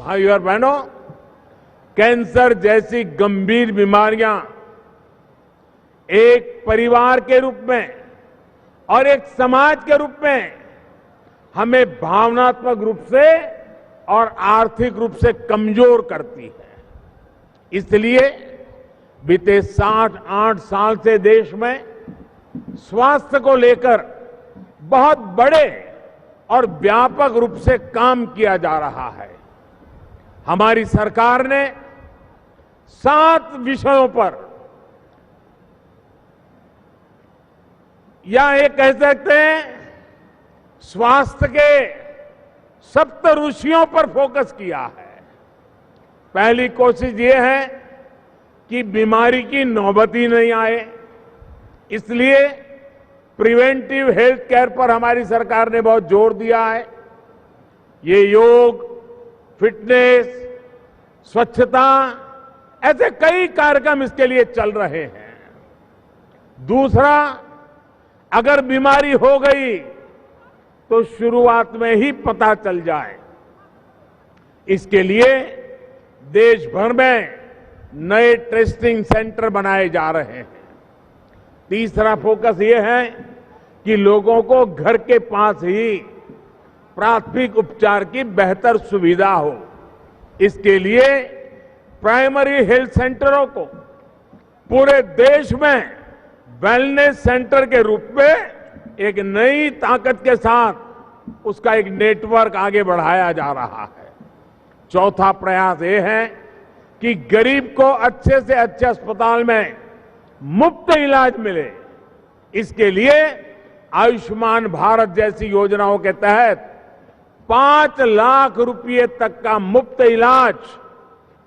भाइयों और बहनों, कैंसर जैसी गंभीर बीमारियां एक परिवार के रूप में और एक समाज के रूप में हमें भावनात्मक रूप से और आर्थिक रूप से कमजोर करती है। इसलिए बीते 7-8 साल से देश में स्वास्थ्य को लेकर बहुत बड़े और व्यापक रूप से काम किया जा रहा है। हमारी सरकार ने 7 विषयों पर, या ये कह सकते हैं स्वास्थ्य के सप्त ऋषियों पर फोकस किया है। पहली कोशिश ये है कि बीमारी की नौबत ही नहीं आए, इसलिए प्रिवेंटिव हेल्थ केयर पर हमारी सरकार ने बहुत जोर दिया है। ये योग, फिटनेस, स्वच्छता, ऐसे कई कार्यक्रम इसके लिए चल रहे हैं। दूसरा, अगर बीमारी हो गई तो शुरुआत में ही पता चल जाए, इसके लिए देश भर में नए टेस्टिंग सेंटर बनाए जा रहे हैं। तीसरा फोकस ये है कि लोगों को घर के पास ही प्राथमिक उपचार की बेहतर सुविधा हो। इसके लिए प्राइमरी हेल्थ सेंटरों को पूरे देश में वेलनेस सेंटर के रूप में एक नई ताकत के साथ उसका एक नेटवर्क आगे बढ़ाया जा रहा है। चौथा प्रयास ये है कि गरीब को अच्छे से अच्छे अस्पताल में मुफ्त इलाज मिले। इसके लिए आयुष्मान भारत जैसी योजनाओं के तहत 5 लाख रुपए तक का मुफ्त इलाज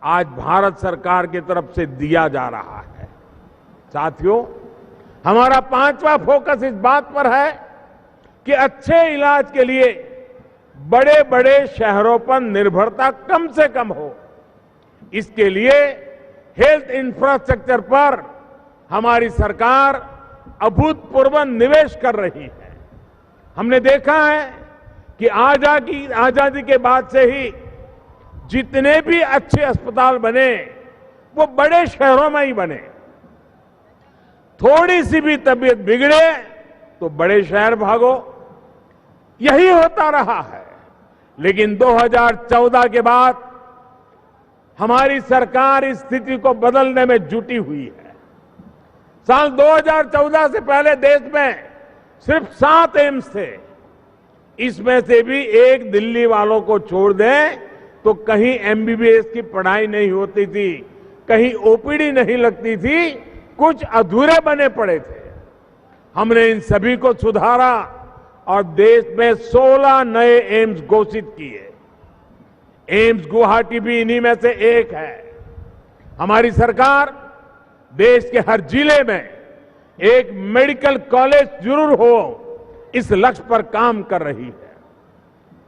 आज भारत सरकार की तरफ से दिया जा रहा है। साथियों, हमारा 5वां फोकस इस बात पर है कि अच्छे इलाज के लिए बड़े बड़े शहरों पर निर्भरता कम से कम हो। इसके लिए हेल्थ इंफ्रास्ट्रक्चर पर हमारी सरकार अभूतपूर्व निवेश कर रही है। हमने देखा है कि आजादी के बाद से ही जितने भी अच्छे अस्पताल बने वो बड़े शहरों में ही बने। थोड़ी सी भी तबीयत बिगड़े तो बड़े शहर भागो, यही होता रहा है। लेकिन 2014 के बाद हमारी सरकार इस स्थिति को बदलने में जुटी हुई है। साल 2014 से पहले देश में सिर्फ 7 एम्स थे। इसमें से भी एक दिल्ली वालों को छोड़ दें तो कहीं एमबीबीएस की पढ़ाई नहीं होती थी, कहीं ओपीडी नहीं लगती थी, कुछ अधूरे बने पड़े थे। हमने इन सभी को सुधारा और देश में 16 नए एम्स घोषित किए। एम्स गुवाहाटी भी इन्हीं में से एक है। हमारी सरकार देश के हर जिले में एक मेडिकल कॉलेज जरूर हो, इस लक्ष्य पर काम कर रही है।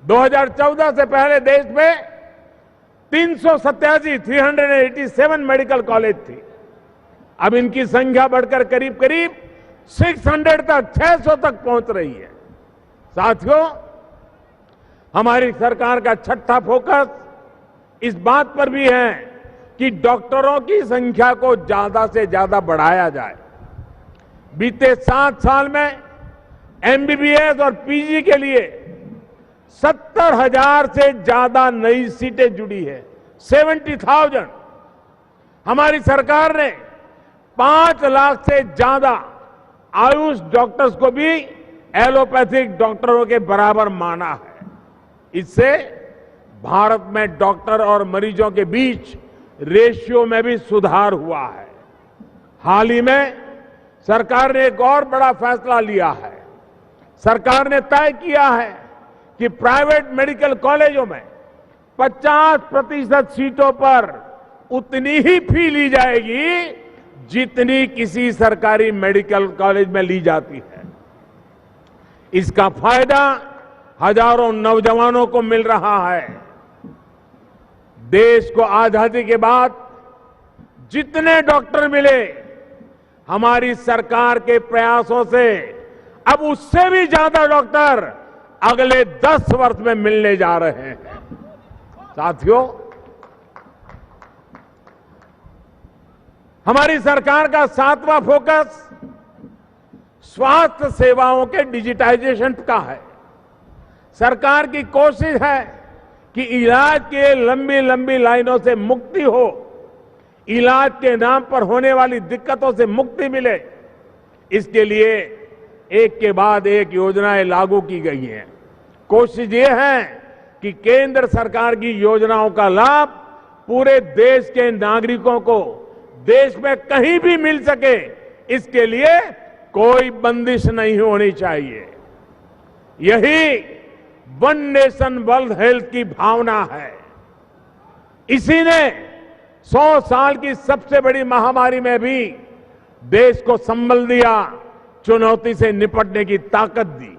2014 से पहले देश में 387 मेडिकल कॉलेज थी। अब इनकी संख्या बढ़कर करीब करीब 600 तक पहुंच रही है। साथियों, हमारी सरकार का छठा फोकस इस बात पर भी है कि डॉक्टरों की संख्या को ज्यादा से ज्यादा बढ़ाया जाए। बीते 7 साल में एमबीबीएस और पीजी के लिए 70,000 से ज्यादा नई सीटें जुड़ी है। 70,000। हमारी सरकार ने 5 लाख से ज्यादा आयुष डॉक्टर्स को भी एलोपैथिक डॉक्टरों के बराबर माना है। इससे भारत में डॉक्टर और मरीजों के बीच रेशियो में भी सुधार हुआ है। हाल ही में सरकार ने एक और बड़ा फैसला लिया है। सरकार ने तय किया है कि प्राइवेट मेडिकल कॉलेजों में 50% सीटों पर उतनी ही फी ली जाएगी जितनी किसी सरकारी मेडिकल कॉलेज में ली जाती है। इसका फायदा हजारों नौजवानों को मिल रहा है। देश को आजादी के बाद जितने डॉक्टर मिले, हमारी सरकार के प्रयासों से अब उससे भी ज्यादा डॉक्टर अगले 10 वर्ष में मिलने जा रहे हैं। साथियों, हमारी सरकार का 7वां फोकस स्वास्थ्य सेवाओं के डिजिटाइजेशन का है। सरकार की कोशिश है कि इलाज के लंबी लंबी लाइनों से मुक्ति हो, इलाज के नाम पर होने वाली दिक्कतों से मुक्ति मिले। इसके लिए एक के बाद एक योजनाएं लागू की गई हैं। कोशिश ये है कि केंद्र सरकार की योजनाओं का लाभ पूरे देश के नागरिकों को देश में कहीं भी मिल सके, इसके लिए कोई बंदिश नहीं होनी चाहिए। यही वन नेशन वन हेल्थ की भावना है। इसी ने 100 साल की सबसे बड़ी महामारी में भी देश को संबल दिया, चुनौती से निपटने की ताकत दी।